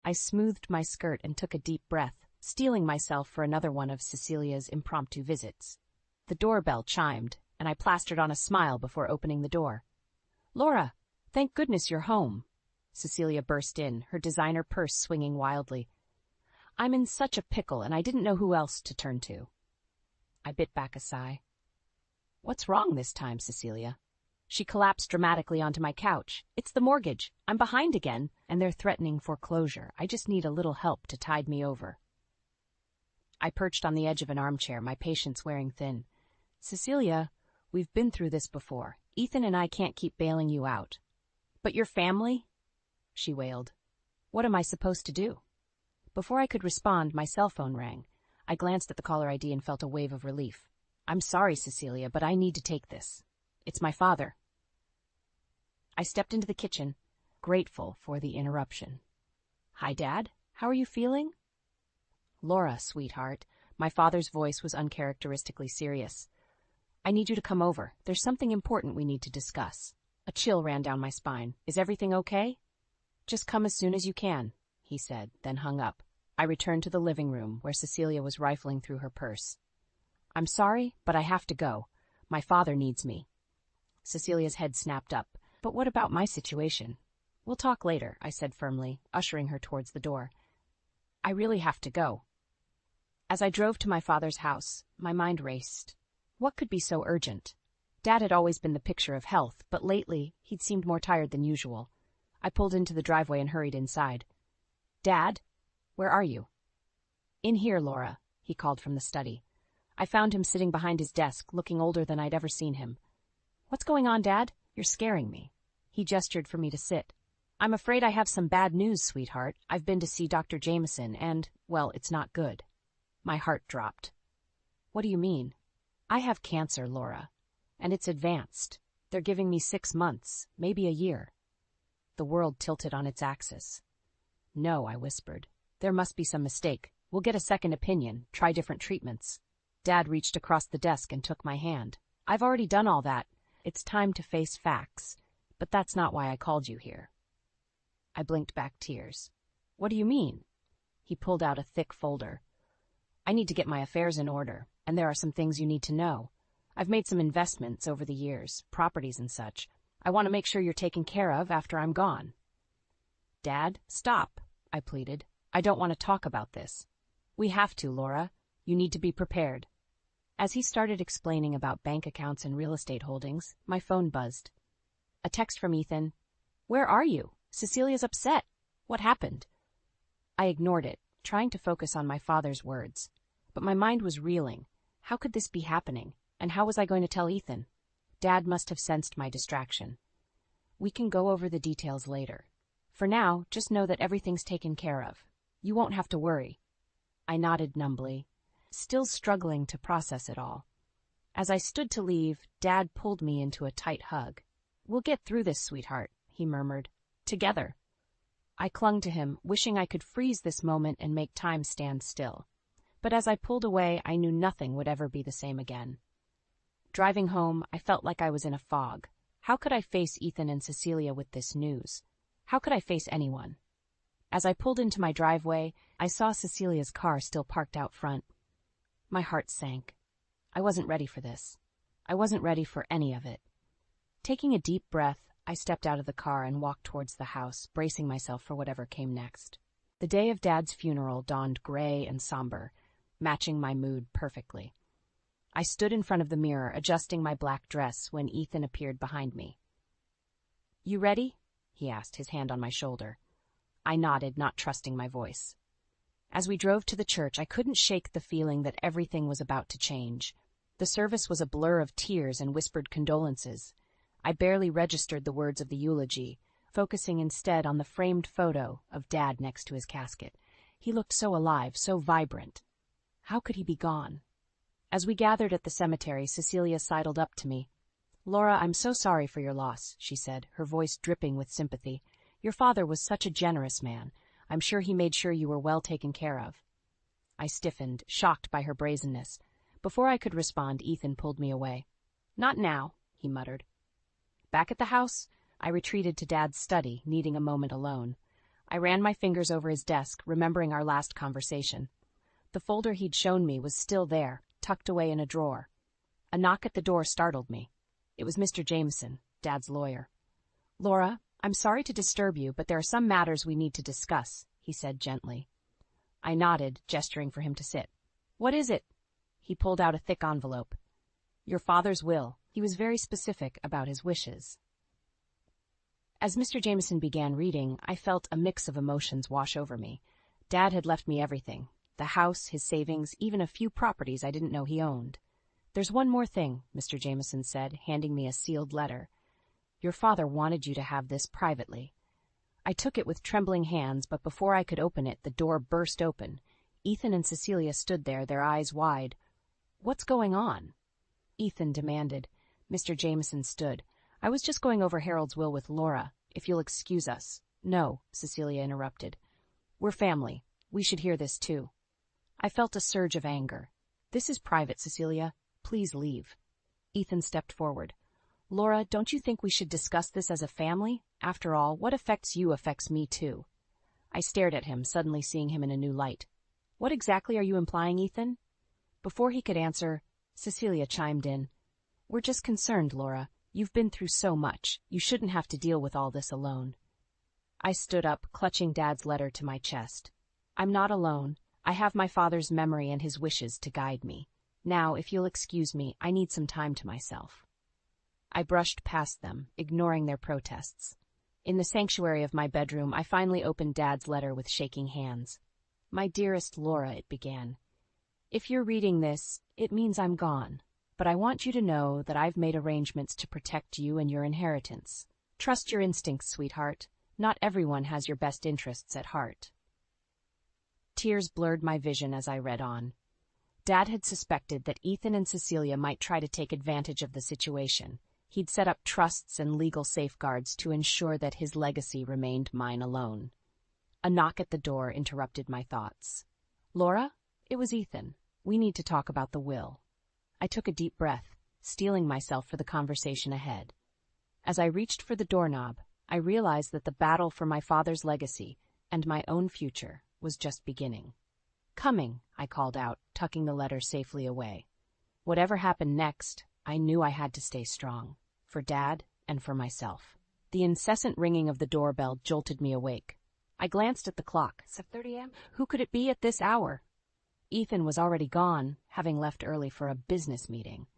I smoothed my skirt and took a deep breath, steeling myself for another one of Cecilia's impromptu visits. The doorbell chimed, and I plastered on a smile before opening the door. "Laura, thank goodness you're home." Cecilia burst in, her designer purse swinging wildly. "I'm in such a pickle, and I didn't know who else to turn to." I bit back a sigh. "What's wrong this time, Cecilia?" She collapsed dramatically onto my couch. "It's the mortgage. I'm behind again, and they're threatening foreclosure. I just need a little help to tide me over." I perched on the edge of an armchair, my patience wearing thin. "Cecilia, we've been through this before. Ethan and I can't keep bailing you out." "But your family?" she wailed. "What am I supposed to do?" Before I could respond, my cell phone rang. I glanced at the caller ID and felt a wave of relief. "I'm sorry, Cecilia, but I need to take this. It's my father." I stepped into the kitchen, grateful for the interruption. "Hi, Dad. How are you feeling?" "Laura, sweetheart." My father's voice was uncharacteristically serious. "I need you to come over. There's something important we need to discuss." A chill ran down my spine. "Is everything okay?" "Just come as soon as you can," he said, then hung up. I returned to the living room, where Cecilia was rifling through her purse. "I'm sorry, but I have to go. My father needs me." Cecilia's head snapped up. "But what about my situation?" "We'll talk later," I said firmly, ushering her towards the door. "I really have to go." As I drove to my father's house, my mind raced. What could be so urgent? Dad had always been the picture of health, but lately he'd seemed more tired than usual. I pulled into the driveway and hurried inside. "Dad, where are you?" "In here, Laura," he called from the study. I found him sitting behind his desk, looking older than I'd ever seen him. "What's going on, Dad? You're scaring me." He gestured for me to sit. "I'm afraid I have some bad news, sweetheart. I've been to see Dr. Jameson, and, well, it's not good." My heart dropped. "What do you mean?" "I have cancer, Laura, and it's advanced. They're giving me 6 months, maybe a year." The world tilted on its axis. "No," I whispered. "There must be some mistake. We'll get a second opinion, try different treatments." Dad reached across the desk and took my hand. "I've already done all that. It's time to face facts, but that's not why I called you here." I blinked back tears. "What do you mean?" He pulled out a thick folder. "I need to get my affairs in order, and there are some things you need to know. I've made some investments over the years, properties and such. I want to make sure you're taken care of after I'm gone." "Dad, stop," I pleaded. "I don't want to talk about this." "We have to, Laura. You need to be prepared." As he started explaining about bank accounts and real estate holdings, my phone buzzed. A text from Ethan. "Where are you? Cecilia's upset. What happened?" I ignored it, trying to focus on my father's words. But my mind was reeling. How could this be happening? And how was I going to tell Ethan? Dad must have sensed my distraction. "We can go over the details later. For now, just know that everything's taken care of. You won't have to worry." I nodded numbly, still struggling to process it all. As I stood to leave, Dad pulled me into a tight hug. "We'll get through this, sweetheart," he murmured. "Together." I clung to him, wishing I could freeze this moment and make time stand still. But as I pulled away, I knew nothing would ever be the same again. Driving home, I felt like I was in a fog. How could I face Ethan and Cecilia with this news? How could I face anyone? As I pulled into my driveway, I saw Cecilia's car still parked out front. My heart sank. I wasn't ready for this. I wasn't ready for any of it. Taking a deep breath, I stepped out of the car and walked towards the house, bracing myself for whatever came next. The day of Dad's funeral dawned gray and somber, matching my mood perfectly. I stood in front of the mirror, adjusting my black dress, when Ethan appeared behind me. "You ready?" he asked, his hand on my shoulder. I nodded, not trusting my voice. As we drove to the church, I couldn't shake the feeling that everything was about to change. The service was a blur of tears and whispered condolences. I barely registered the words of the eulogy, focusing instead on the framed photo of Dad next to his casket. He looked so alive, so vibrant. How could he be gone? As we gathered at the cemetery, Cecilia sidled up to me. "Laura, I'm so sorry for your loss," she said, her voice dripping with sympathy. "Your father was such a generous man. I'm sure he made sure you were well taken care of." I stiffened, shocked by her brazenness. Before I could respond, Ethan pulled me away. "Not now," he muttered. Back at the house, I retreated to Dad's study, needing a moment alone. I ran my fingers over his desk, remembering our last conversation. The folder he'd shown me was still there, tucked away in a drawer. A knock at the door startled me. It was Mr. Jameson, Dad's lawyer. "Laura, I'm sorry to disturb you, but there are some matters we need to discuss," he said gently. I nodded, gesturing for him to sit. "What is it?" He pulled out a thick envelope. "Your father's will." He was very specific about his wishes. As Mr. Jameson began reading, I felt a mix of emotions wash over me. Dad had left me everything: the house, his savings, even a few properties I didn't know he owned. "There's one more thing," Mr. Jameson said, handing me a sealed letter. "Your father wanted you to have this privately." I took it with trembling hands, but before I could open it, the door burst open. Ethan and Cecilia stood there, their eyes wide. "What's going on?" Ethan demanded. Mr. Jameson stood. "I was just going over Harold's will with Laura, if you'll excuse us." "No," Cecilia interrupted. "We're family. We should hear this too." I felt a surge of anger. "This is private, Cecilia. Please leave." Ethan stepped forward. "Laura, don't you think we should discuss this as a family? After all, what affects you affects me too." I stared at him, suddenly seeing him in a new light. "What exactly are you implying, Ethan?" Before he could answer, Cecilia chimed in. "We're just concerned, Laura. You've been through so much. You shouldn't have to deal with all this alone." I stood up, clutching Dad's letter to my chest. "I'm not alone. I have my father's memory and his wishes to guide me. Now, if you'll excuse me, I need some time to myself." I brushed past them, ignoring their protests. In the sanctuary of my bedroom, I finally opened Dad's letter with shaking hands. "My dearest Laura," it began. "If you're reading this, it means I'm gone. But I want you to know that I've made arrangements to protect you and your inheritance. Trust your instincts, sweetheart. Not everyone has your best interests at heart." Tears blurred my vision as I read on. Dad had suspected that Ethan and Cecilia might try to take advantage of the situation. He'd set up trusts and legal safeguards to ensure that his legacy remained mine alone. A knock at the door interrupted my thoughts. "Laura?" It was Ethan. "We need to talk about the will." I took a deep breath, steeling myself for the conversation ahead. As I reached for the doorknob, I realized that the battle for my father's legacy and my own future was just beginning. "Coming," I called out, tucking the letter safely away. Whatever happened next, I knew I had to stay strong, for Dad and for myself. The incessant ringing of the doorbell jolted me awake. I glanced at the clock. 7:30 a.m.? Who could it be at this hour? Ethan was already gone, having left early for a business meeting.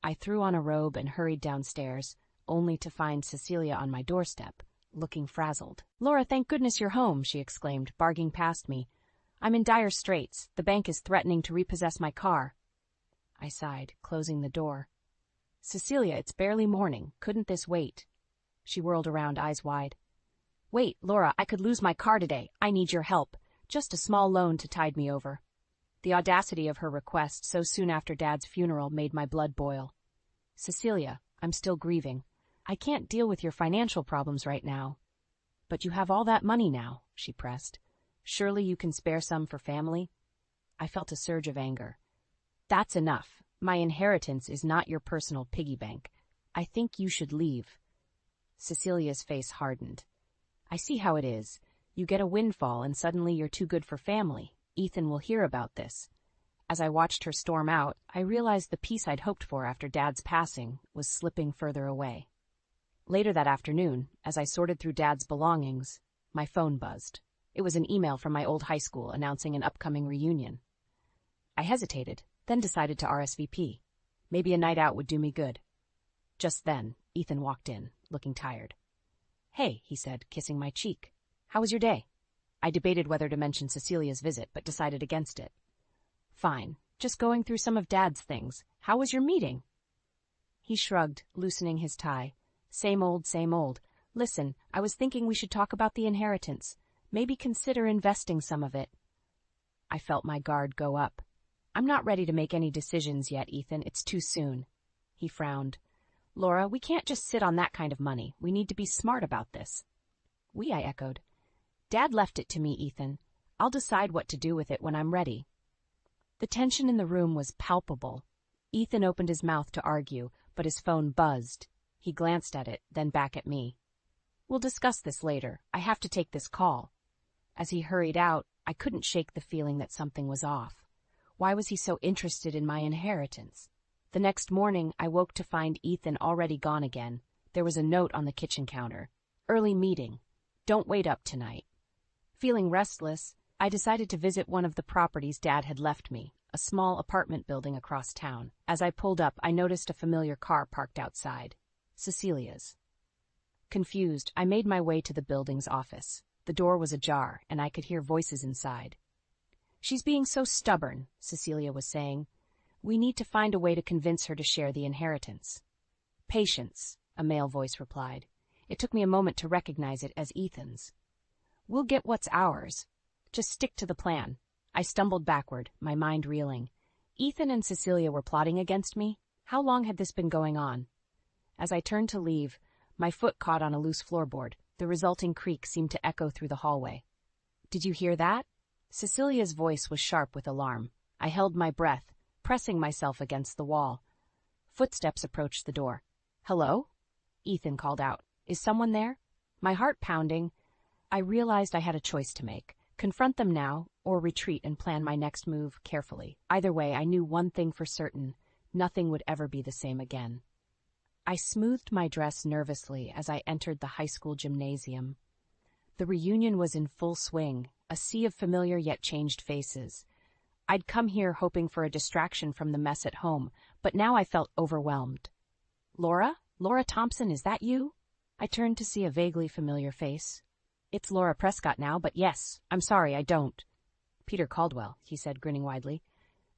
I threw on a robe and hurried downstairs, only to find Cecilia on my doorstep, looking frazzled. "Laura, thank goodness you're home," she exclaimed, barging past me. "I'm in dire straits. The bank is threatening to repossess my car." I sighed, closing the door. "Cecilia, it's barely morning. Couldn't this wait?" She whirled around, eyes wide. "Wait, Laura, I could lose my car today. I need your help. Just a small loan to tide me over." The audacity of her request so soon after Dad's funeral made my blood boil. "Cecilia, I'm still grieving. I can't deal with your financial problems right now." "But you have all that money now," she pressed. "Surely you can spare some for family?" I felt a surge of anger. "That's enough. My inheritance is not your personal piggy bank. I think you should leave." Cecilia's face hardened. "I see how it is. You get a windfall and suddenly you're too good for family. Ethan will hear about this." As I watched her storm out, I realized the peace I'd hoped for after Dad's passing was slipping further away. Later that afternoon, as I sorted through Dad's belongings, my phone buzzed. It was an email from my old high school announcing an upcoming reunion. I hesitated, then decided to RSVP. Maybe a night out would do me good. Just then, Ethan walked in, looking tired. "Hey," he said, kissing my cheek. "How was your day?" I debated whether to mention Cecilia's visit, but decided against it. "Fine. Just going through some of Dad's things. How was your meeting?" He shrugged, loosening his tie. Same old, same old. "Listen, I was thinking we should talk about the inheritance. Maybe consider investing some of it." I felt my guard go up. "I'm not ready to make any decisions yet, Ethan. It's too soon." He frowned. "Laura, we can't just sit on that kind of money. We need to be smart about this." "We," I echoed. "Dad left it to me, Ethan. I'll decide what to do with it when I'm ready." The tension in the room was palpable. Ethan opened his mouth to argue, but his phone buzzed. He glanced at it, then back at me. "We'll discuss this later. I have to take this call." As he hurried out, I couldn't shake the feeling that something was off. Why was he so interested in my inheritance? The next morning, I woke to find Ethan already gone again. There was a note on the kitchen counter. Early meeting. Don't wait up tonight. Feeling restless, I decided to visit one of the properties Dad had left me, a small apartment building across town. As I pulled up, I noticed a familiar car parked outside. Cecilia's. Confused, I made my way to the building's office. The door was ajar, and I could hear voices inside. "She's being so stubborn," Cecilia was saying. "We need to find a way to convince her to share the inheritance." "Patience," a male voice replied. It took me a moment to recognize it as Ethan's. "We'll get what's ours. Just stick to the plan." I stumbled backward, my mind reeling. Ethan and Cecilia were plotting against me? How long had this been going on? As I turned to leave, my foot caught on a loose floorboard. The resulting creak seemed to echo through the hallway. "Did you hear that?" Cecilia's voice was sharp with alarm. I held my breath, pressing myself against the wall. Footsteps approached the door. "Hello?" Ethan called out. "Is someone there?" My heart pounding, I realized I had a choice to make. Confront them now, or retreat and plan my next move carefully. Either way, I knew one thing for certain: nothing would ever be the same again. I smoothed my dress nervously as I entered the high school gymnasium. The reunion was in full swing, a sea of familiar yet changed faces. I'd come here hoping for a distraction from the mess at home, but now I felt overwhelmed. "Laura? Laura Thompson, is that you?" I turned to see a vaguely familiar face. "It's Laura Prescott now, but yes, I'm sorry, I don't." "Peter Caldwell," he said, grinning widely.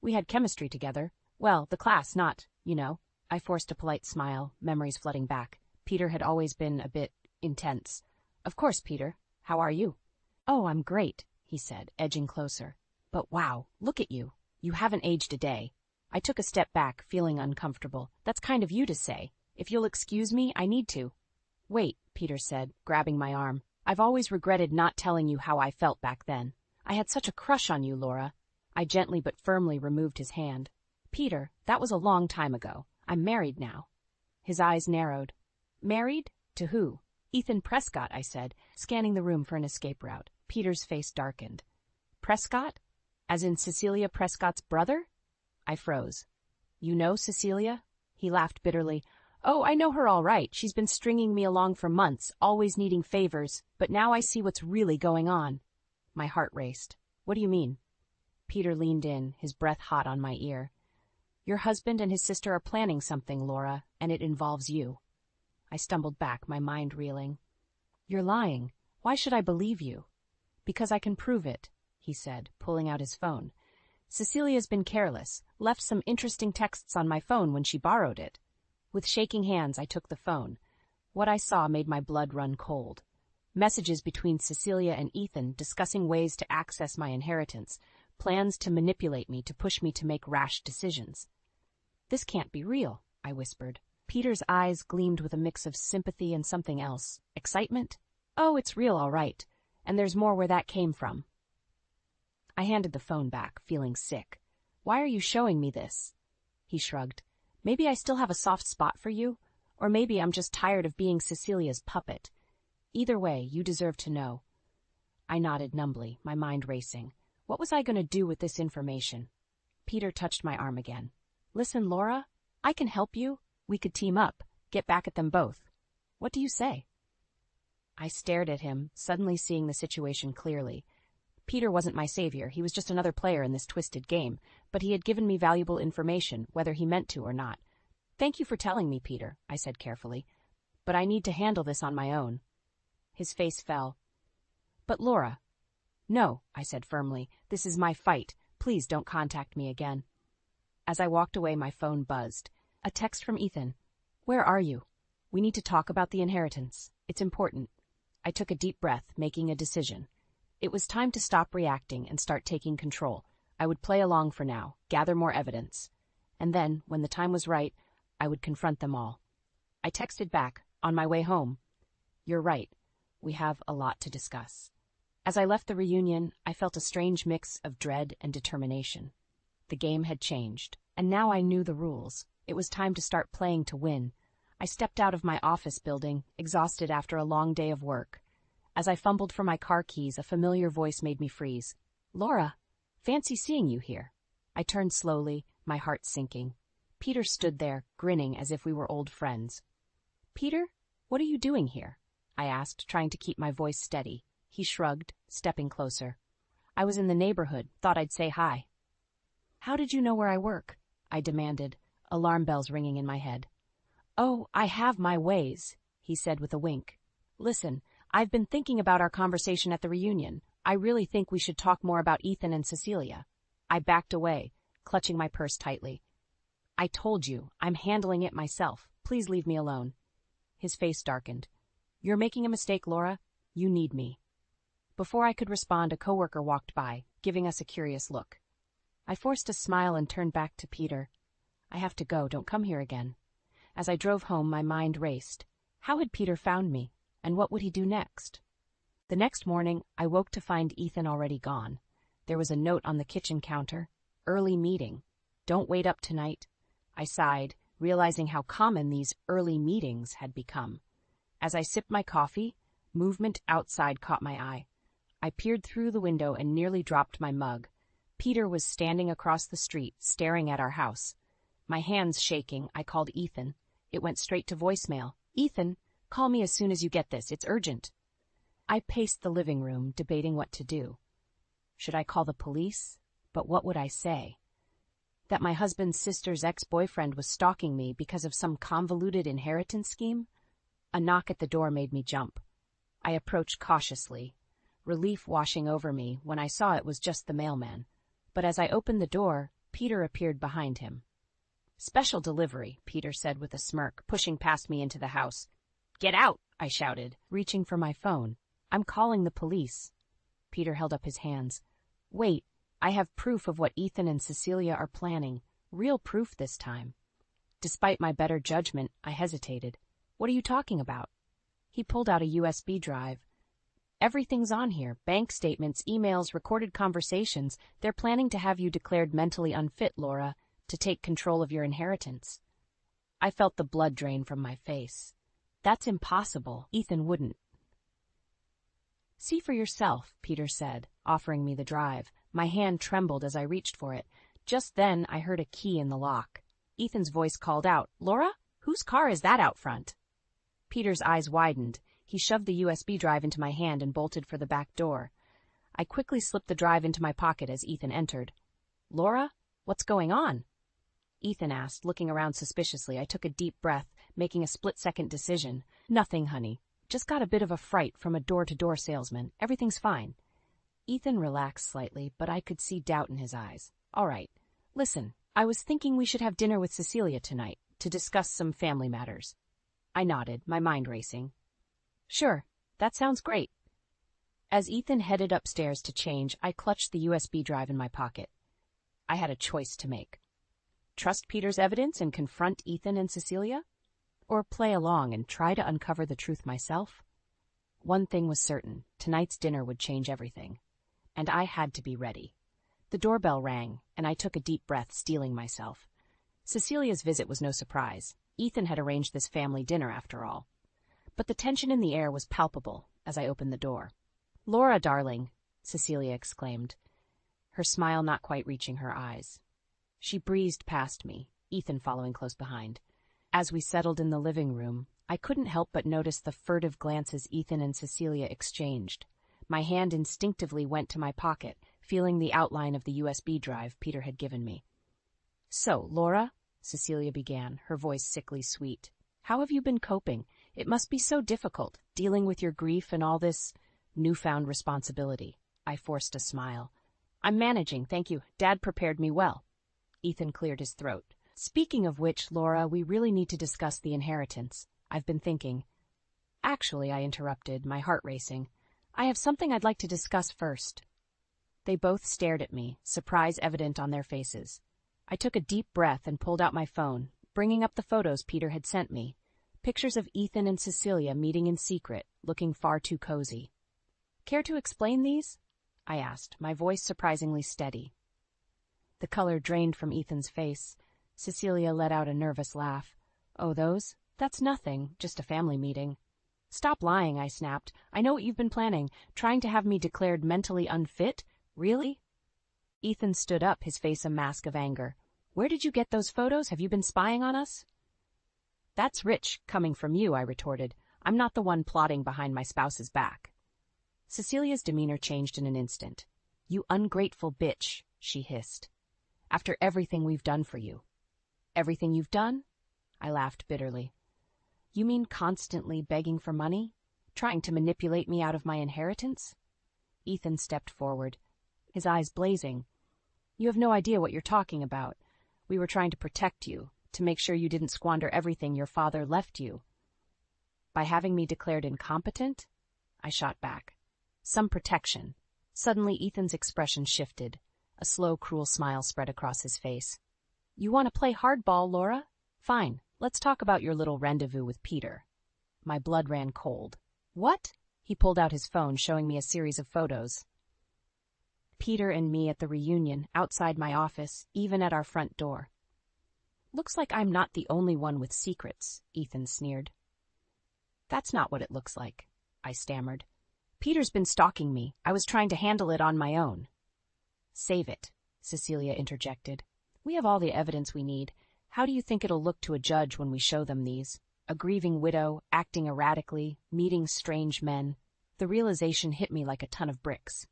"We had chemistry together. Well, the class, not, you know." I forced a polite smile, memories flooding back. Peter had always been a bit intense. "Of course, Peter. How are you?" "Oh, I'm great," he said, edging closer. "But wow, look at you. You haven't aged a day." I took a step back, feeling uncomfortable. "That's kind of you to say. If you'll excuse me, I need to." "Wait," Peter said, grabbing my arm. "I've always regretted not telling you how I felt back then. I had such a crush on you, Laura." I gently but firmly removed his hand. "Peter, that was a long time ago. I'm married now." His eyes narrowed. "Married? To who?" "Ethan Prescott," I said, scanning the room for an escape route. Peter's face darkened. "Prescott? As in Cecilia Prescott's brother?" I froze. "You know Cecilia?" He laughed bitterly. "Oh, I know her all right. She's been stringing me along for months, always needing favors, but now I see what's really going on." My heart raced. "What do you mean?" Peter leaned in, his breath hot on my ear. "Your husband and his sister are planning something, Laura, and it involves you." I stumbled back, my mind reeling. "You're lying. Why should I believe you?" "Because I can prove it," he said, pulling out his phone. "Cecilia's been careless, left some interesting texts on my phone when she borrowed it." With shaking hands, I took the phone. What I saw made my blood run cold. Messages between Cecilia and Ethan discussing ways to access my inheritance, plans to manipulate me, to push me to make rash decisions. "This can't be real," I whispered. Peter's eyes gleamed with a mix of sympathy and something else. Excitement? "Oh, it's real, all right. And there's more where that came from." I handed the phone back, feeling sick. "Why are you showing me this?" He shrugged. "Maybe I still have a soft spot for you, or maybe I'm just tired of being Cecilia's puppet. Either way, you deserve to know." I nodded numbly, my mind racing. What was I going to do with this information? Peter touched my arm again. "Listen, Laura, I can help you. We could team up, get back at them both. What do you say?" I stared at him, suddenly seeing the situation clearly. Peter wasn't my savior, he was just another player in this twisted game, but he had given me valuable information, whether he meant to or not. "Thank you for telling me, Peter," I said carefully, "but I need to handle this on my own." His face fell. "But Laura—" "No," I said firmly, "this is my fight. Please don't contact me again." As I walked away, my phone buzzed. A text from Ethan. "Where are you? We need to talk about the inheritance. It's important." I took a deep breath, making a decision. It was time to stop reacting and start taking control. I would play along for now, gather more evidence. And then, when the time was right, I would confront them all. I texted back, on my way home. "You're right. We have a lot to discuss." As I left the reunion, I felt a strange mix of dread and determination. The game had changed, and now I knew the rules. It was time to start playing to win. I stepped out of my office building, exhausted after a long day of work. As I fumbled for my car keys, a familiar voice made me freeze. "Laura, fancy seeing you here." I turned slowly, my heart sinking. Peter stood there, grinning as if we were old friends. "Peter, what are you doing here?" I asked, trying to keep my voice steady. He shrugged, stepping closer. "I was in the neighborhood, thought I'd say hi." "How did you know where I work?" I demanded, alarm bells ringing in my head. "Oh, I have my ways," he said with a wink. "Listen, I've been thinking about our conversation at the reunion. I really think we should talk more about Ethan and Cecilia." I backed away, clutching my purse tightly. "I told you, I'm handling it myself. Please leave me alone." His face darkened. "You're making a mistake, Laura. You need me." Before I could respond, a coworker walked by, giving us a curious look. I forced a smile and turned back to Peter. "I have to go. Don't come here again." As I drove home, my mind raced. How had Peter found me, and what would he do next? The next morning, I woke to find Ethan already gone. There was a note on the kitchen counter. "Early meeting. Don't wait up tonight." I sighed, realizing how common these early meetings had become. As I sipped my coffee, movement outside caught my eye. I peered through the window and nearly dropped my mug. Peter was standing across the street, staring at our house. My hands shaking, I called Ethan. It went straight to voicemail. "Ethan, call me as soon as you get this. It's urgent." I paced the living room, debating what to do. Should I call the police? But what would I say? That my husband's sister's ex-boyfriend was stalking me because of some convoluted inheritance scheme? A knock at the door made me jump. I approached cautiously, relief washing over me when I saw it was just the mailman. But as I opened the door, Peter appeared behind him. "Special delivery," Peter said with a smirk, pushing past me into the house. "Get out!" I shouted, reaching for my phone. "I'm calling the police." Peter held up his hands. "Wait, I have proof of what Ethan and Cecilia are planning. Real proof this time." Despite my better judgment, I hesitated. "What are you talking about?" He pulled out a USB drive. "Everything's on here. Bank statements, emails, recorded conversations. They're planning to have you declared mentally unfit, Laura, to take control of your inheritance." I felt the blood drain from my face. "That's impossible. Ethan wouldn't." "See for yourself," Peter said, offering me the drive. My hand trembled as I reached for it. Just then, I heard a key in the lock. Ethan's voice called out, "Laura, whose car is that out front?" Peter's eyes widened. He shoved the USB drive into my hand and bolted for the back door. I quickly slipped the drive into my pocket as Ethan entered. "Laura, what's going on?" Ethan asked, looking around suspiciously. I took a deep breath, making a split-second decision. "Nothing, honey. Just got a bit of a fright from a door-to-door salesman. Everything's fine." Ethan relaxed slightly, but I could see doubt in his eyes. "All right. Listen, I was thinking we should have dinner with Cecilia tonight to discuss some family matters." I nodded, my mind racing. "Sure, that sounds great." As Ethan headed upstairs to change, I clutched the USB drive in my pocket. I had a choice to make. Trust Peter's evidence and confront Ethan and Cecilia? Or play along and try to uncover the truth myself? One thing was certain, tonight's dinner would change everything. And I had to be ready. The doorbell rang, and I took a deep breath, steeling myself. Cecilia's visit was no surprise. Ethan had arranged this family dinner after all. But the tension in the air was palpable as I opened the door. "Laura, darling," Cecilia exclaimed, her smile not quite reaching her eyes. She breezed past me, Ethan following close behind. As we settled in the living room, I couldn't help but notice the furtive glances Ethan and Cecilia exchanged. My hand instinctively went to my pocket, feeling the outline of the USB drive Peter had given me. "So, Laura," Cecilia began, her voice sickly sweet, "how have you been coping? It must be so difficult, dealing with your grief and all this newfound responsibility." I forced a smile. "I'm managing, thank you. Dad prepared me well." Ethan cleared his throat. "Speaking of which, Laura, we really need to discuss the inheritance. I've been thinking." "Actually," I interrupted, my heart racing, "I have something I'd like to discuss first." They both stared at me, surprise evident on their faces. I took a deep breath and pulled out my phone, bringing up the photos Peter had sent me. Pictures of Ethan and Cecilia meeting in secret, looking far too cozy. "Care to explain these?" I asked, my voice surprisingly steady. The color drained from Ethan's face. Cecilia let out a nervous laugh. "Oh, those? That's nothing, just a family meeting." Stop lying, I snapped. I know what you've been planning, trying to have me declared mentally unfit? Really? Ethan stood up, his face a mask of anger. Where did you get those photos? Have you been spying on us? That's rich, coming from you, I retorted. I'm not the one plotting behind my spouse's back. Cecilia's demeanor changed in an instant. You ungrateful bitch, she hissed. After everything we've done for you. Everything you've done? I laughed bitterly. You mean constantly begging for money? Trying to manipulate me out of my inheritance? Ethan stepped forward, his eyes blazing. You have no idea what you're talking about. We were trying to protect you, to make sure you didn't squander everything your father left you. By having me declared incompetent? I shot back. Some protection. Suddenly Ethan's expression shifted. A slow, cruel smile spread across his face. You want to play hardball, Laura? Fine, let's talk about your little rendezvous with Peter. My blood ran cold. What? He pulled out his phone, showing me a series of photos. Peter and me at the reunion, outside my office, even at our front door. Looks like I'm not the only one with secrets, Ethan sneered. That's not what it looks like, I stammered. Peter's been stalking me. I was trying to handle it on my own. Save it, Cecilia interjected. We have all the evidence we need. How do you think it'll look to a judge when we show them these? A grieving widow, acting erratically, meeting strange men. The realization hit me like a ton of bricks.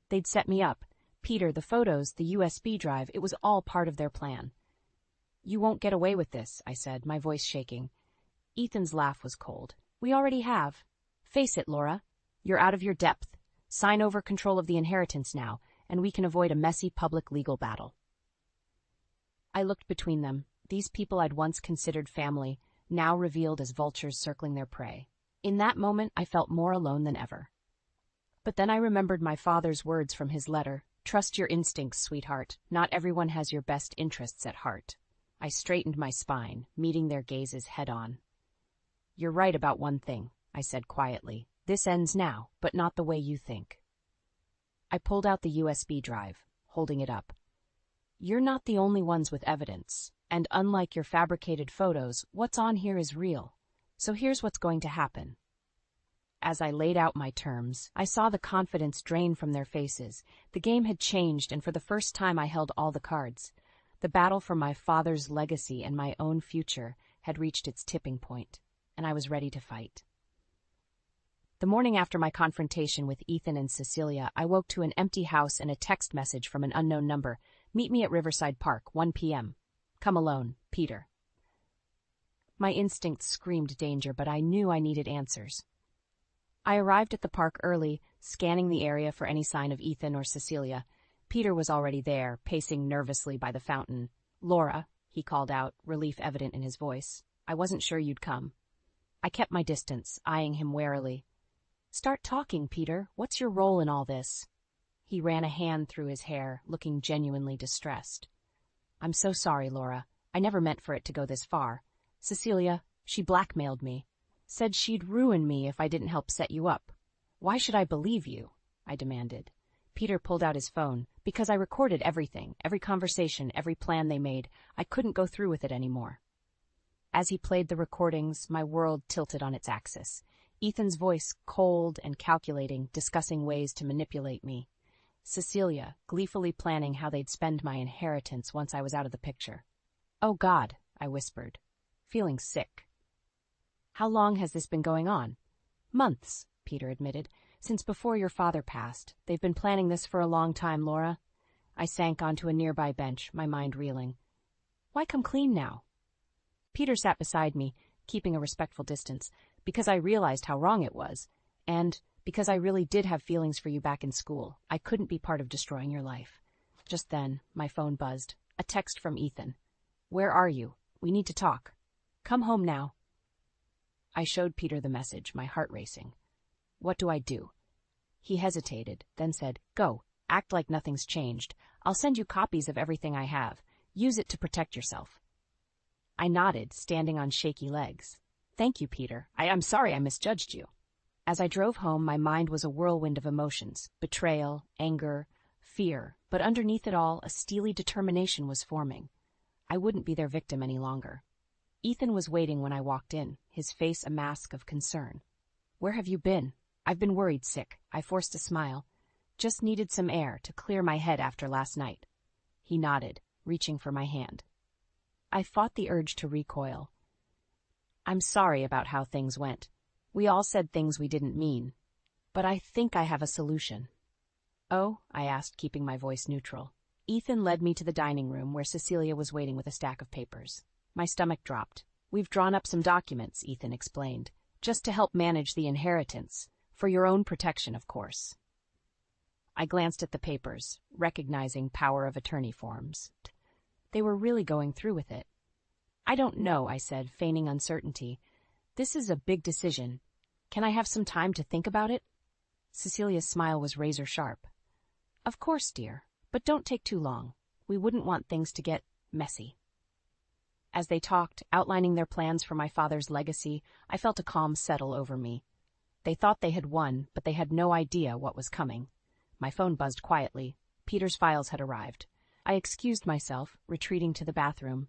They'd set me up. Peter, the photos, the USB drive, it was all part of their plan. You won't get away with this, I said, my voice shaking. Ethan's laugh was cold. We already have. Face it, Laura. You're out of your depth. Sign over control of the inheritance now, and we can avoid a messy public legal battle. I looked between them. These people I'd once considered family, now revealed as vultures circling their prey. In that moment, I felt more alone than ever. But then I remembered my father's words from his letter. Trust your instincts, sweetheart. Not everyone has your best interests at heart. I straightened my spine, meeting their gazes head-on. You're right about one thing, I said quietly. This ends now, but not the way you think. I pulled out the USB drive, holding it up. You're not the only ones with evidence, and unlike your fabricated photos, what's on here is real. So here's what's going to happen. As I laid out my terms, I saw the confidence drain from their faces. The game had changed, and for the first time I held all the cards. The battle for my father's legacy and my own future had reached its tipping point, and I was ready to fight. The morning after my confrontation with Ethan and Cecilia, I woke to an empty house and a text message from an unknown number. Meet me at Riverside Park, 1 p.m. Come alone, Peter. My instincts screamed danger, but I knew I needed answers. I arrived at the park early, scanning the area for any sign of Ethan or Cecilia. Peter was already there, pacing nervously by the fountain. Laura, he called out, relief evident in his voice. I wasn't sure you'd come. I kept my distance, eyeing him warily. Start talking, Peter. What's your role in all this? He ran a hand through his hair, looking genuinely distressed. I'm so sorry, Laura. I never meant for it to go this far. Cecilia, she blackmailed me. Said she'd ruin me if I didn't help set you up. Why should I believe you? I demanded. Peter pulled out his phone. Because I recorded everything, every conversation, every plan they made. I couldn't go through with it anymore. As he played the recordings, my world tilted on its axis. Ethan's voice, cold and calculating, discussing ways to manipulate me. Cecilia, gleefully planning how they'd spend my inheritance once I was out of the picture. Oh, God, I whispered, feeling sick. How long has this been going on? Months, Peter admitted. Since before your father passed. They've been planning this for a long time, Laura. I sank onto a nearby bench, my mind reeling. Why come clean now? Peter sat beside me, keeping a respectful distance, because I realized how wrong it was, and because I really did have feelings for you back in school. I couldn't be part of destroying your life. Just then, my phone buzzed. A text from Ethan. Where are you? We need to talk. Come home now. I showed Peter the message, my heart racing. What do I do? He hesitated, then said, Go, act like nothing's changed. I'll send you copies of everything I have. Use it to protect yourself. I nodded, standing on shaky legs. Thank you, Peter. I'm sorry I misjudged you. As I drove home, my mind was a whirlwind of emotions, betrayal, anger, fear, but underneath it all, a steely determination was forming. I wouldn't be their victim any longer. Ethan was waiting when I walked in, his face a mask of concern. Where have you been? I've been worried sick. I forced a smile. Just needed some air to clear my head after last night. He nodded, reaching for my hand. I fought the urge to recoil. I'm sorry about how things went. We all said things we didn't mean. But I think I have a solution. Oh? I asked, keeping my voice neutral. Ethan led me to the dining room where Cecilia was waiting with a stack of papers. My stomach dropped. We've drawn up some documents, Ethan explained, just to help manage the inheritance, for your own protection, of course. I glanced at the papers, recognizing power of attorney forms. They were really going through with it. I don't know, I said, feigning uncertainty. This is a big decision. Can I have some time to think about it? Cecilia's smile was razor sharp. Of course, dear, but don't take too long. We wouldn't want things to get messy. As they talked, outlining their plans for my father's legacy, I felt a calm settle over me. They thought they had won, but they had no idea what was coming. My phone buzzed quietly. Peter's files had arrived. I excused myself, retreating to the bathroom.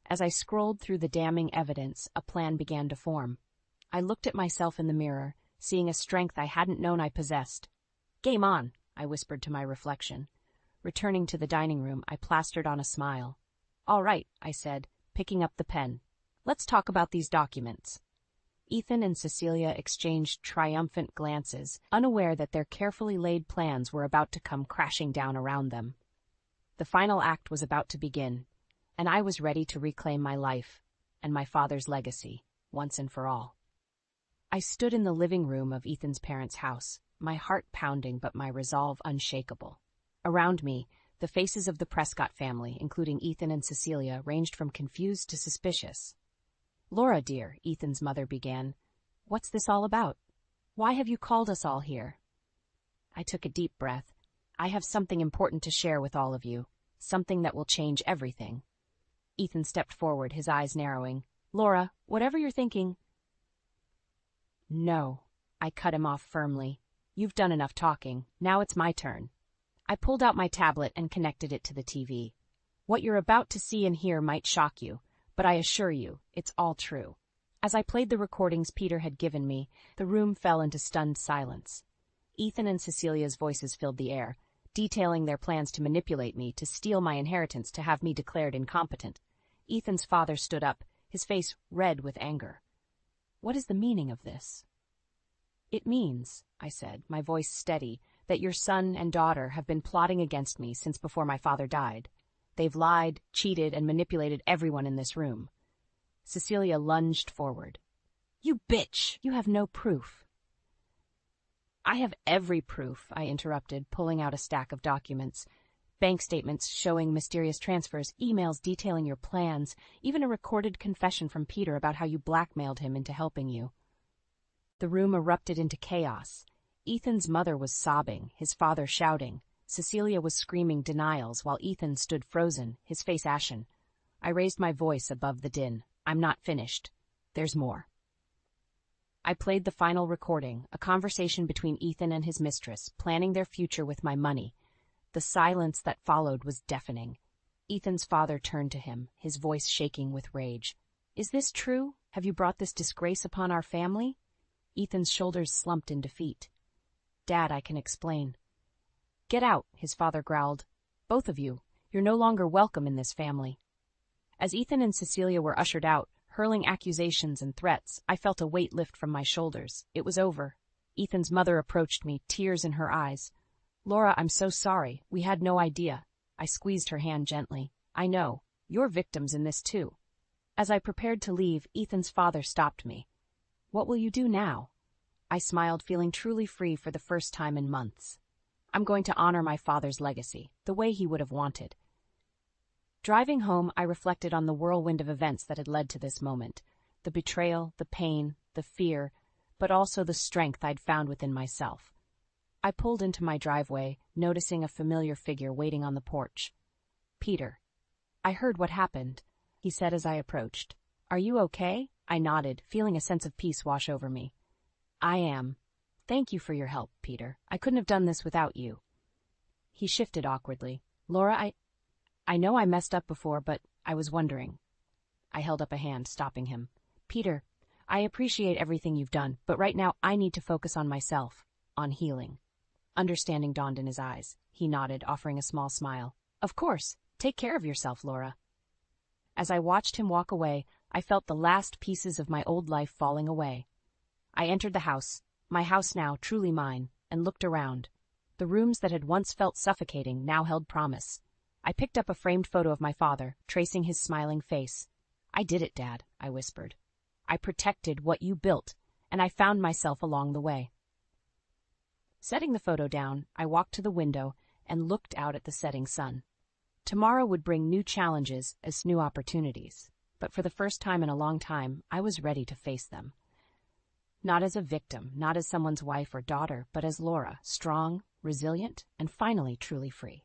As I scrolled through the damning evidence, a plan began to form. I looked at myself in the mirror, seeing a strength I hadn't known I possessed. Game on, I whispered to my reflection. Returning to the dining room, I plastered on a smile. All right, I said, picking up the pen. Let's talk about these documents. Ethan and Cecilia exchanged triumphant glances, unaware that their carefully laid plans were about to come crashing down around them. The final act was about to begin, and I was ready to reclaim my life and my father's legacy, once and for all. I stood in the living room of Ethan's parents' house, my heart pounding but my resolve unshakable. Around me, the faces of the Prescott family, including Ethan and Cecilia, ranged from confused to suspicious. Laura, dear, Ethan's mother began, what's this all about? Why have you called us all here? I took a deep breath. I have something important to share with all of you, something that will change everything. Ethan stepped forward, his eyes narrowing. Laura, whatever you're thinking. No, I cut him off firmly. You've done enough talking. Now it's my turn. I pulled out my tablet and connected it to the TV. What you're about to see and hear might shock you, but I assure you, it's all true. As I played the recordings Peter had given me, the room fell into stunned silence. Ethan and Cecilia's voices filled the air, detailing their plans to manipulate me, to steal my inheritance, to have me declared incompetent. Ethan's father stood up, his face red with anger. What is the meaning of this? It means, I said, my voice steady, that your son and daughter have been plotting against me since before my father died. They've lied, cheated, and manipulated everyone in this room. Cecilia lunged forward. You bitch! You have no proof. I have every proof, I interrupted, pulling out a stack of documents. Bank statements showing mysterious transfers, emails detailing your plans, even a recorded confession from Peter about how you blackmailed him into helping you. The room erupted into chaos. Ethan's mother was sobbing, his father shouting. Cecilia was screaming denials while Ethan stood frozen, his face ashen. I raised my voice above the din. I'm not finished. There's more. I played the final recording, a conversation between Ethan and his mistress, planning their future with my money. The silence that followed was deafening. Ethan's father turned to him, his voice shaking with rage. Is this true? Have you brought this disgrace upon our family? Ethan's shoulders slumped in defeat. Dad, I can explain. Get out, his father growled. Both of you. You're no longer welcome in this family. As Ethan and Cecilia were ushered out, hurling accusations and threats, I felt a weight lift from my shoulders. It was over. Ethan's mother approached me, tears in her eyes. Laura, I'm so sorry. We had no idea. I squeezed her hand gently. I know. You're victims in this too. As I prepared to leave, Ethan's father stopped me. What will you do now? I smiled, feeling truly free for the first time in months. I'm going to honor my father's legacy, the way he would have wanted. Driving home, I reflected on the whirlwind of events that had led to this moment. The betrayal, the pain, the fear, but also the strength I'd found within myself. I pulled into my driveway, noticing a familiar figure waiting on the porch. Peter. I heard what happened, he said as I approached. Are you okay? I nodded, feeling a sense of peace wash over me. I am. Thank you for your help, Peter. I couldn't have done this without you. He shifted awkwardly. Laura, I know I messed up before, but I was wondering. I held up a hand, stopping him. Peter, I appreciate everything you've done, but right now I need to focus on myself, on healing. Understanding dawned in his eyes. He nodded, offering a small smile. Of course. Take care of yourself, Laura. As I watched him walk away, I felt the last pieces of my old life falling away. I entered the house, my house now truly mine, and looked around. The rooms that had once felt suffocating now held promise. I picked up a framed photo of my father, tracing his smiling face. I did it, Dad, I whispered. I protected what you built, and I found myself along the way. Setting the photo down, I walked to the window and looked out at the setting sun. Tomorrow would bring new challenges as new opportunities, but for the first time in a long time, I was ready to face them. Not as a victim, not as someone's wife or daughter, but as Laura, strong, resilient, and finally truly free.